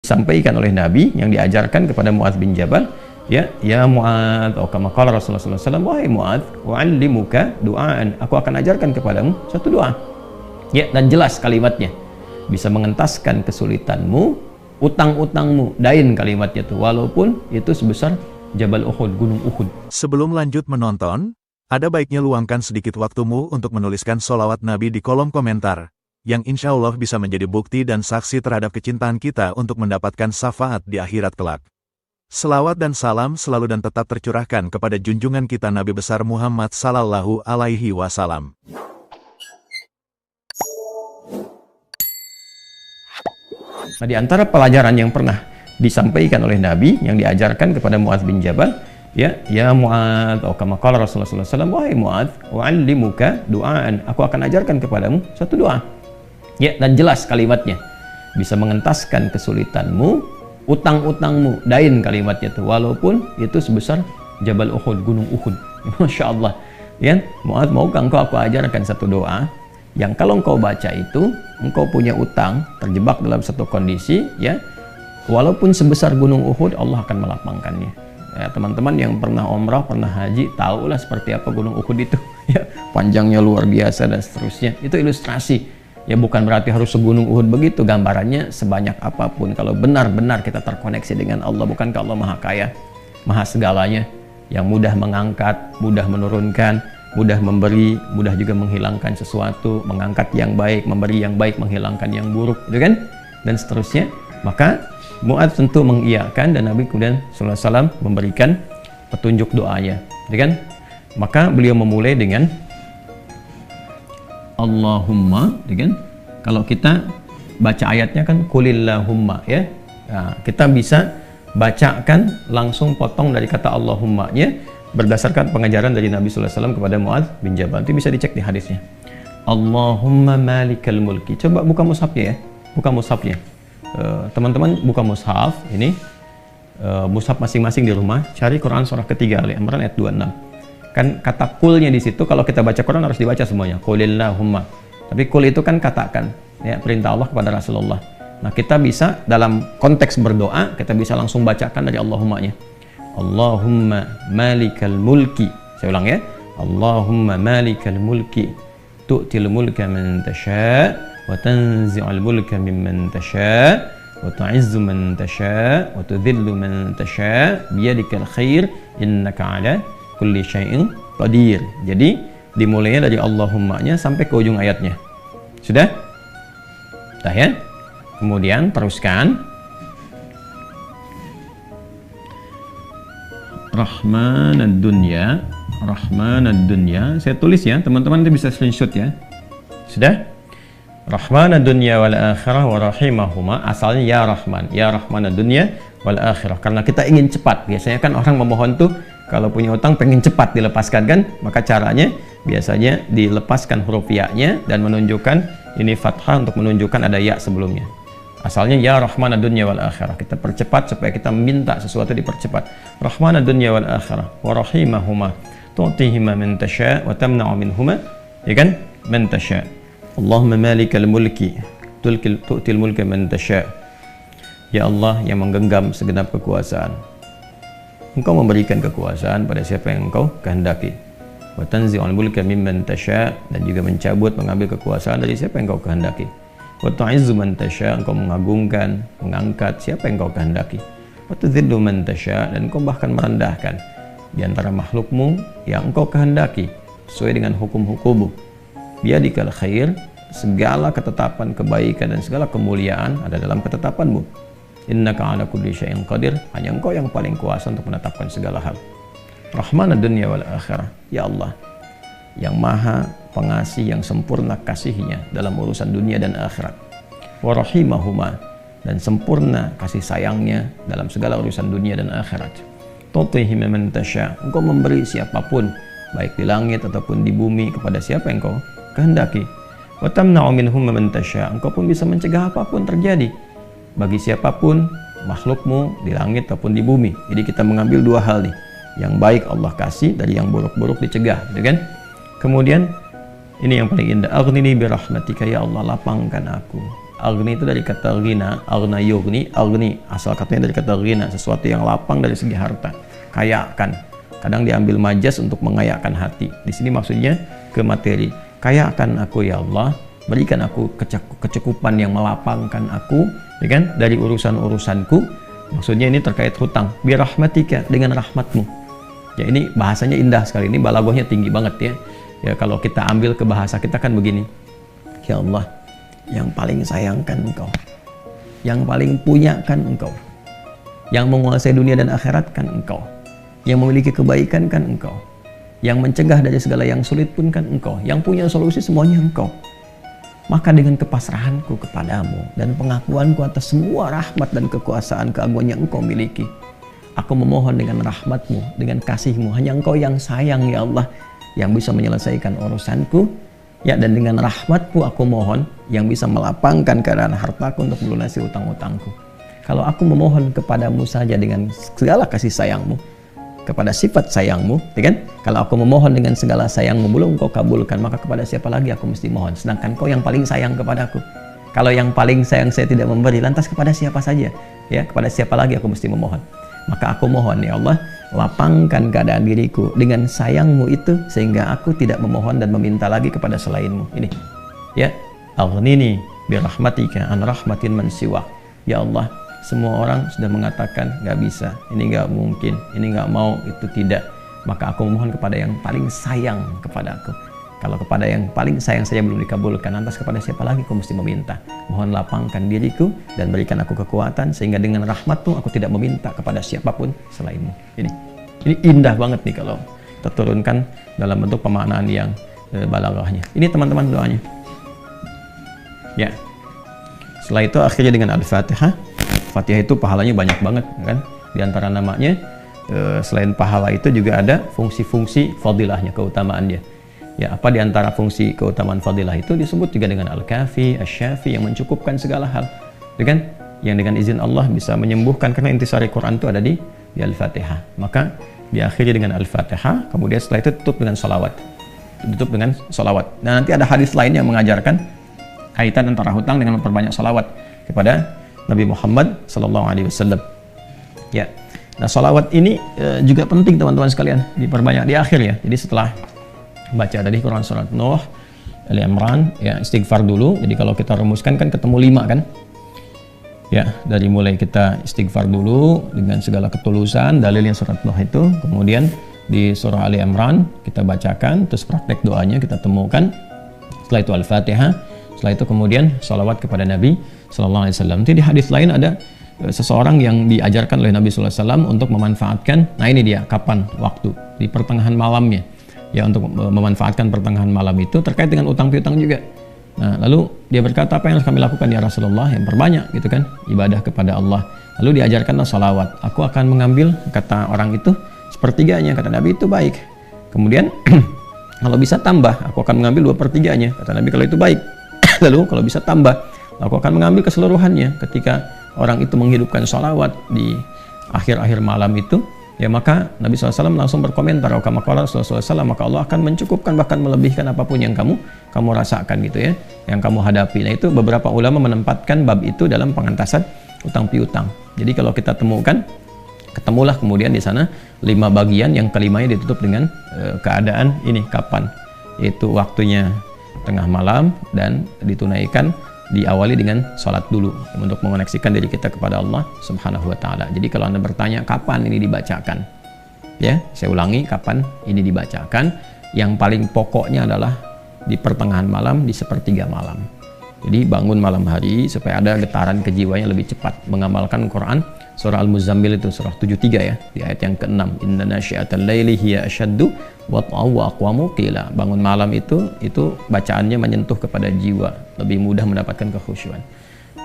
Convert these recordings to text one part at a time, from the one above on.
disampaikan oleh Nabi yang diajarkan kepada Muadz bin Jabal, ya Muadz, atau kama qala Rasulullah sallallahu alaihi wasallam, wahai Muadz, u'allimuka du'aan, aku akan ajarkan kepadamu satu doa. Ya, dan jelas kalimatnya, bisa mengentaskan kesulitanmu, utang-utangmu, dain kalimatnya tuh, walaupun itu sebesar Jabal Uhud, Gunung Uhud. Sebelum lanjut menonton, ada baiknya luangkan sedikit waktumu untuk menuliskan sholawat Nabi di kolom komentar, yang insya Allah bisa menjadi bukti dan saksi terhadap kecintaan kita untuk mendapatkan syafaat di akhirat kelak. Selawat dan salam selalu dan tetap tercurahkan kepada junjungan kita Nabi besar Muhammad sallallahu alaihi wasallam. Nah, di antara pelajaran yang pernah disampaikan oleh Nabi yang diajarkan kepada Muadz bin Jabal, ya Muadz, atau kama qala Rasulullah sallallahu alaihi wasallam, wahai Muadz, u'allimuka du'aan, aku akan ajarkan kepadamu satu doa. Ya, dan jelas kalimatnya, bisa mengentaskan kesulitanmu, utang-utangmu, dain kalimatnya tuh, walaupun itu sebesar Jabal Uhud, Gunung Uhud. Masya Allah, ya Muadz, maukah engkau aku ajarkan satu doa yang kalau engkau baca itu, engkau punya utang, terjebak dalam satu kondisi, ya walaupun sebesar Gunung Uhud, Allah akan melapangkannya. Ya, teman-teman yang pernah umrah, pernah haji, tahulah seperti apa Gunung Uhud itu. Ya, panjangnya luar biasa dan seterusnya. Itu ilustrasi. Ya, bukan berarti harus segunung Uhud begitu. Gambarannya sebanyak apapun, kalau benar-benar kita terkoneksi dengan Allah, bukankah Allah Maha Kaya, Maha segalanya, yang mudah mengangkat, mudah menurunkan, mudah memberi, mudah juga menghilangkan sesuatu, mengangkat yang baik, memberi yang baik, menghilangkan yang buruk, gitu kan? Dan seterusnya. Maka Muadz tentu mengiyakan, dan Nabi kemudian sallallahu alaihi wasallam memberikan petunjuk doanya, gitu kan? Maka beliau memulai dengan Allahumma, gitu kan? Kalau kita baca ayatnya kan kulillahumma, ya. Nah, kita bisa bacakan langsung potong dari kata Allahumma-nya berdasarkan pengajaran dari Nabi sallallahu alaihi wasallam kepada Muadz bin Jabal. Itu bisa dicek di hadisnya. Allahumma malikal mulki. Coba buka mushafnya ya. Buka mushafnya. Teman-teman buka mushaf ini, mushaf masing-masing di rumah, cari Quran surah ketiga Ali Imran ayat 26. Kan kata kulnya di situ, kalau kita baca Quran harus dibaca semuanya, kulillahumma. Tapi kul itu kan katakan, ya perintah Allah kepada Rasulullah. Nah, kita bisa dalam konteks berdoa, kita bisa langsung bacakan dari Allahumma-nya. Allahumma malikal mulki. Saya ulang ya. Allahumma malikal mulki, tu'til mulka man tasha' wa tanzi'ul mulka mimman tasha' wa tu'izzu man tasha' wa tudhillu man tasha' biyadikal khair innaka 'ala kulli syai'in qadir. Jadi dimulainya dari Allahumma-nya sampai ke ujung ayatnya. Sudah? Dah ya? Kemudian teruskan Rahmanad dunya, Rahmanad dunya. Saya tulis ya, teman-teman itu bisa screenshot ya. Sudah? Rahmanad dunya wal akhirah wa rahimahuma. Asalnya ya Rahman, ya Rahmanad dunya wal akhirah. Karena kita ingin cepat. Biasanya kan orang memohon tuh kalau punya utang pengen cepat dilepaskan kan, maka caranya biasanya dilepaskan huruf ya-nya dan menunjukkan ini fathah untuk menunjukkan ada ya sebelumnya. Asalnya ya Rahmanad dunya wal akhirah. Kita percepat supaya kita minta sesuatu dipercepat. Rahmanad dunya wal akhirah wa rahimahuma tu'tihima man tasha' wa tamna'u minhuma, ya kan? Man tasha'. Allahumma malikal mulki tu'til mulka man tasha'. Ya Allah yang menggenggam segenap kekuasaan, Engkau memberikan kekuasaan pada siapa yang Engkau kehendaki. Wa tanzi'ul mulka mimman tasha', dan juga mencabut, mengambil kekuasaan dari siapa yang Engkau kehendaki. Wa tu'izzu man tasha', Engkau mengagungkan, mengangkat siapa yang Engkau kehendaki. Wa tudhillu man tasha', dan Engkau bahkan merendahkan di antara makhlukmu yang Engkau kehendaki sesuai dengan hukum-hukummu. Biyadikal khair, segala ketetapan kebaikan dan segala kemuliaan ada dalam ketetapanmu. Innaka 'ala kulli syai'in qadir, hanya Engkau yang paling kuasa untuk menetapkan segala hal. Rahmanad dunya wal akhirah, ya Allah yang maha pengasih, yang sempurna kasihnya dalam urusan dunia dan akhirat. Wa rahimahuma, dan sempurna kasih sayangnya dalam segala urusan dunia dan akhirat. Tu'tihi man tasha', Engkau memberi siapapun baik di langit ataupun di bumi kepada siapa yang Engkau kehendaki. Wa tamna'u minhum man tasha', Engkau pun bisa mencegah apapun terjadi bagi siapapun makhlukmu di langit ataupun di bumi. Jadi kita mengambil dua hal nih, yang baik Allah kasih, dari yang buruk-buruk dicegah, gitu kan? Kemudian ini yang paling indah, aghnini bi rahmatika, ya Allah lapangkan aku Agni itu dari kata ghina, aghna yughni, agni. Asal katanya dari kata ghina, sesuatu yang lapang dari segi harta. Kayakan. Kadang diambil majas untuk mengayakkan hati. Di sini maksudnya ke materi. Kayakan aku ya Allah, berikan aku kecukupan yang melapangkan aku, ya kan, dari urusan-urusanku. Maksudnya ini terkait hutang. Birahmatika, dengan rahmatmu. Ya ini bahasanya indah sekali. Ini balaghahnya tinggi banget ya. Ya kalau kita ambil ke bahasa kita kan begini. Ya Allah, yang paling sayangkan Engkau. Yang paling punya kan Engkau. Yang menguasai dunia dan akhirat kan Engkau. Yang memiliki kebaikan kan Engkau. Yang mencegah dari segala yang sulit pun kan Engkau. Yang punya solusi semuanya Engkau. Maka dengan kepasrahanku kepadamu dan pengakuanku atas semua rahmat dan kekuasaan keagungan yang Engkau miliki, aku memohon dengan rahmatmu, dengan kasihmu. Hanya Engkau yang sayang ya Allah, yang bisa menyelesaikan urusanku. Ya, dan dengan rahmatmu aku mohon yang bisa melapangkan keadaan hartaku untuk melunasi utang-utangku. Kalau aku memohon kepadamu saja dengan segala kasih sayangmu, kepada sifat sayangmu, ya kan? Kalau aku memohon dengan segala sayangmu belum kau kabulkan, maka kepada siapa lagi aku mesti mohon? Sedangkan kau yang paling sayang kepadaku. Kalau yang paling sayang saya tidak memberi, lantas kepada siapa saja? Ya, kepada siapa lagi aku mesti memohon? Maka aku mohon ya Allah, lapangkan keadaan diriku dengan sayangmu itu, sehingga aku tidak memohon dan meminta lagi kepada selainmu. Ini ya, aghnini birahmatika an rahmatin man siwak. Ya Allah, semua orang sudah mengatakan nggak bisa, ini nggak mungkin, ini nggak mau, itu tidak. Maka aku memohon kepada yang paling sayang kepada aku. Kalau kepada yang paling sayang saja belum dikabulkan, lantas kepada siapa lagi aku mesti meminta? Mohon lapangkan diriku dan berikan aku kekuatan, sehingga dengan rahmatmu aku tidak meminta kepada siapapun selainmu. Ini indah banget nih kalau kita turunkan dalam bentuk pemaknaan yang balaghahnya. Ini teman-teman doanya. Ya. Setelah itu akhirnya dengan Al-Fatihah. Fatihah itu pahalanya banyak banget kan. Di antara namanya selain pahala itu juga ada fungsi-fungsi fadilahnya, keutamaannya. Ya, apa di antara fungsi keutamaan fadilah itu disebut juga dengan Al-Kafi, Asy-Syafi, yang mencukupkan segala hal. Ya kan? Yang dengan izin Allah bisa menyembuhkan, karena intisari Quran itu ada di Al-Fatihah. Maka diakhiri dengan Al-Fatihah, kemudian setelah itu tutup dengan salawat. Tutup dengan salawat. Nah, nanti ada hadis lain yang mengajarkan kaitan antara hutang dengan memperbanyak salawat kepada Nabi Muhammad SAW. Ya. Nah, salawat ini juga penting teman-teman sekalian, diperbanyak di akhir ya. Jadi setelah baca tadi Quran surat Nuh, Ali Imran, ya istighfar dulu. Jadi kalau kita rumuskan kan ketemu 5 kan. Ya, dari mulai kita istighfar dulu dengan segala ketulusan, dalilnya surat Nuh itu. Kemudian di surah Ali Imran kita bacakan, terus praktek doanya kita temukan. Setelah itu Al-Fatihah. Setelah itu kemudian salawat kepada Nabi Sallallahu Alaihi Wasallam. Jadi di hadis lain ada seseorang yang diajarkan oleh Nabi Sallallahu Alaihi Wasallam untuk memanfaatkan, nah ini dia, kapan waktu, di pertengahan malamnya. Ya, untuk memanfaatkan pertengahan malam itu terkait dengan utang piutang juga. Nah, lalu dia berkata, apa yang harus kami lakukan ya Rasulullah? Yang perbanyak gitu kan, ibadah kepada Allah. Lalu diajarkanlah salawat. Aku akan mengambil, kata orang itu, sepertiganya. Kata Nabi, itu baik. Kemudian kalau bisa tambah, aku akan mengambil 2/3-nya. Kata Nabi, kalau itu baik. Lalu kalau bisa tambah, aku akan mengambil keseluruhannya. Ketika orang itu menghidupkan salawat di akhir-akhir malam itu, ya maka Nabi SAW langsung berkomentar, kama qala Rasulullah SAW, maka Allah akan mencukupkan, bahkan melebihkan apapun yang kamu rasakan gitu ya, yang kamu hadapi. Nah, itu beberapa ulama menempatkan bab itu dalam pengantasan utang piutang. Jadi kalau kita temukan, ketemulah kemudian di sana 5 bagian, yang kelimanya ditutup dengan keadaan ini kapan, yaitu waktunya tengah malam, dan ditunaikan diawali dengan sholat dulu untuk mengoneksikan diri kita kepada Allah Subhanahu wa Ta'ala. Jadi kalau Anda bertanya kapan ini dibacakan, ya saya ulangi, kapan ini dibacakan, yang paling pokoknya adalah di pertengahan malam, di sepertiga malam. Jadi bangun malam hari supaya ada getaran kejiwanya lebih cepat mengamalkan Quran. Surah Al-Muzammil itu surah 73 ya, di ayat yang ke-6, inna nasyi'atal laili hiya asyaddu wat'aw wa aqwamu qila. Bangun malam itu bacaannya menyentuh kepada jiwa, lebih mudah mendapatkan kekhusyuan.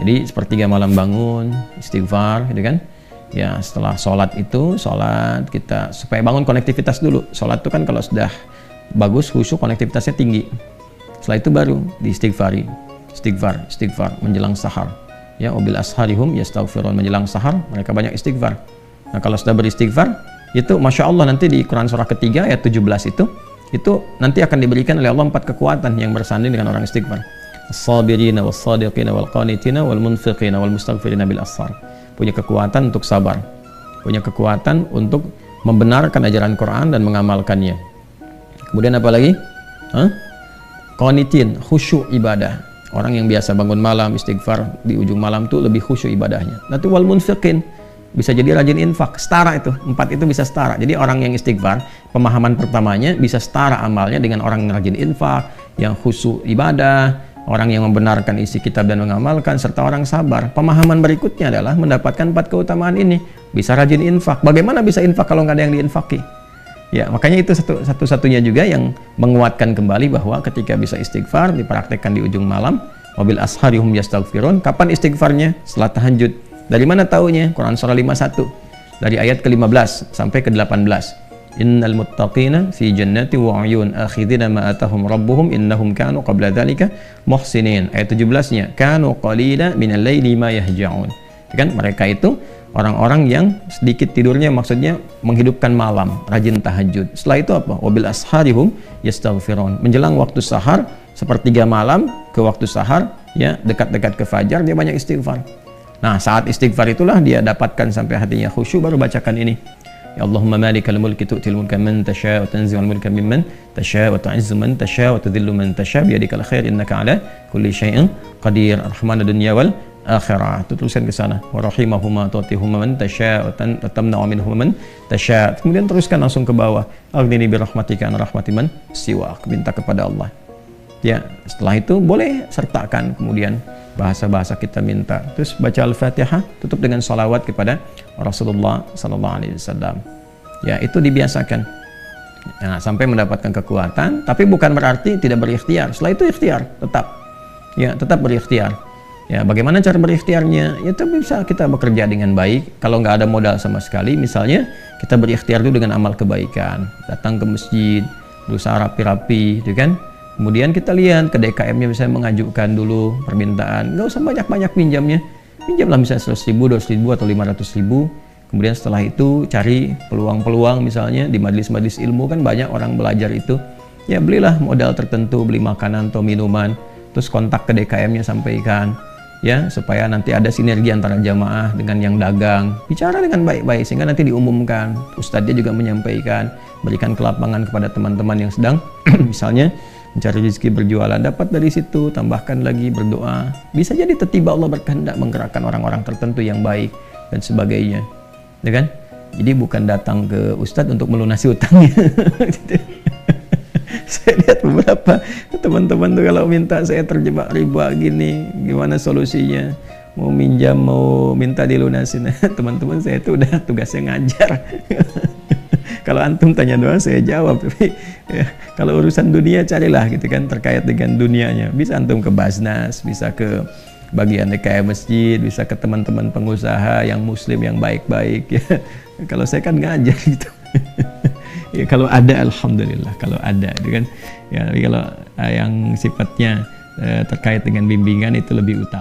Jadi sepertiga malam bangun, istighfar gitu kan. Ya, setelah sholat itu, sholat kita supaya bangun konektivitas dulu. Sholat itu kan kalau sudah bagus khusyuk, konektivitasnya tinggi. Setelah itu baru diistighfari. Istighfar menjelang sahar. Ya, wabil asharihum yastaghfirun, menjelang sahar mereka banyak istighfar. Nah, kalau sudah beristighfar itu Masya Allah, nanti di Quran surah ketiga ayat 17 itu nanti akan diberikan oleh Allah 4 kekuatan yang bersanding dengan orang istighfar. as-sabirina was-sadiqina wal-qanitina wal-munfiqina wal-mustaghfirina bil ashar. Punya kekuatan untuk sabar, punya kekuatan untuk membenarkan ajaran Quran dan mengamalkannya. Kemudian apa lagi? Qanitin, khusyuk ibadah. Orang yang biasa bangun malam istighfar di ujung malam tuh lebih khusyuk ibadahnya. Nanti wal munfiqin, bisa jadi rajin infak, setara itu. 4 itu bisa setara. Jadi orang yang istighfar, pemahaman pertamanya bisa setara amalnya dengan orang yang rajin infak, yang khusyuk ibadah, orang yang membenarkan isi kitab dan mengamalkan, serta orang sabar. Pemahaman berikutnya adalah mendapatkan 4 keutamaan ini. Bisa rajin infak. Bagaimana bisa infak kalau nggak ada yang diinfaki? Ya, makanya itu satu-satunya juga yang menguatkan kembali bahwa ketika bisa istighfar dipraktekkan di ujung malam. Wabil ashari hum yastaghfirun. Kapan istighfarnya? Setelah tahajud. Dari mana taunya? Quran surah 51 dari ayat ke-15 sampai ke-18. Innal muttaqina fi jannati wa 'uyun akhidina ma atahum rabbuhum innahum kanu qabla dzalika muhsinin. Ayat 17-nya, kanu qalila minal laili ma yahja'un. Kan mereka itu orang-orang yang sedikit tidurnya, maksudnya menghidupkan malam, rajin tahajud. Setelah itu apa? Wabil asharihum yastaghfirun. Menjelang waktu sahar, sepertiga malam ke waktu sahar, ya dekat-dekat ke fajar, dia banyak istighfar. Nah, saat istighfar itulah dia dapatkan sampai hatinya khusyuk, baru bacakan ini. Ya Allahumma malikal mulki tu'til mulka man tasha wa tanzi'ul mulka mimman tasha wa tu'izzu man tasha wa tudhillu man tasha biyadikal khair innaka 'ala kulli syai'in qadir. Rahmanad dunya wal akhirah. Itu tulisan ke sana. Wa rahimahuma tu'tihuma man tasha wa tamna'u minhum man tasha. Kemudian teruskan langsung ke bawah. Aghnini bi rahmatika an rahmati man siwak. Minta kepada Allah. Ya, setelah itu boleh sertakan kemudian bahasa-bahasa kita minta. Terus baca Al-Fatihah, tutup dengan salawat kepada Rasulullah sallallahu alaihi wasallam. Ya, itu dibiasakan. Nah, sampai mendapatkan kekuatan, tapi bukan berarti tidak berikhtiar. Setelah itu ikhtiar tetap. Ya, tetap berikhtiar. Ya, bagaimana cara berikhtiarnya? Ya, itu bisa kita bekerja dengan baik. Kalau nggak ada modal sama sekali, misalnya kita berikhtiar dulu dengan amal kebaikan. Datang ke masjid, berusaha rapi-rapi, gitu kan? Kemudian kita lihat ke DKM-nya, bisa mengajukan dulu permintaan. Nggak usah banyak-banyak pinjamnya. Pinjamlah misalnya 100.000, 200.000, atau 500.000. Kemudian setelah itu cari peluang-peluang, misalnya di majelis-majelis ilmu kan banyak orang belajar itu. Ya, belilah modal tertentu, beli makanan atau minuman. Terus kontak ke DKM-nya, sampaikan. Ya, supaya nanti ada sinergi antara jamaah dengan yang dagang. Bicara dengan baik-baik sehingga nanti diumumkan. Ustadznya juga menyampaikan, berikan kelapangan kepada teman-teman yang sedang misalnya mencari rezeki berjualan, dapat dari situ, tambahkan lagi berdoa. Bisa jadi tiba-tiba Allah berkehendak menggerakkan orang-orang tertentu yang baik dan sebagainya, ya kan? Jadi bukan datang ke ustadz untuk melunasi utangnya. Saya lihat beberapa teman-teman tuh kalau minta, saya terjebak riba gini, gimana solusinya? Mau minjam, mau minta dilunasin. Teman-teman saya itu udah tugasnya ngajar. Kalau antum tanya doa, saya jawab. Tapi ya, kalau urusan dunia carilah gitu kan, terkait dengan dunianya. Bisa antum ke Basnas, bisa ke bagian DKM masjid, bisa ke teman-teman pengusaha yang muslim yang baik-baik ya. Kalau saya kan ngajar gitu. Ya, kalau ada alhamdulillah, kalau ada gitu kan. Ya, kalau yang sifatnya terkait dengan bimbingan itu lebih utama.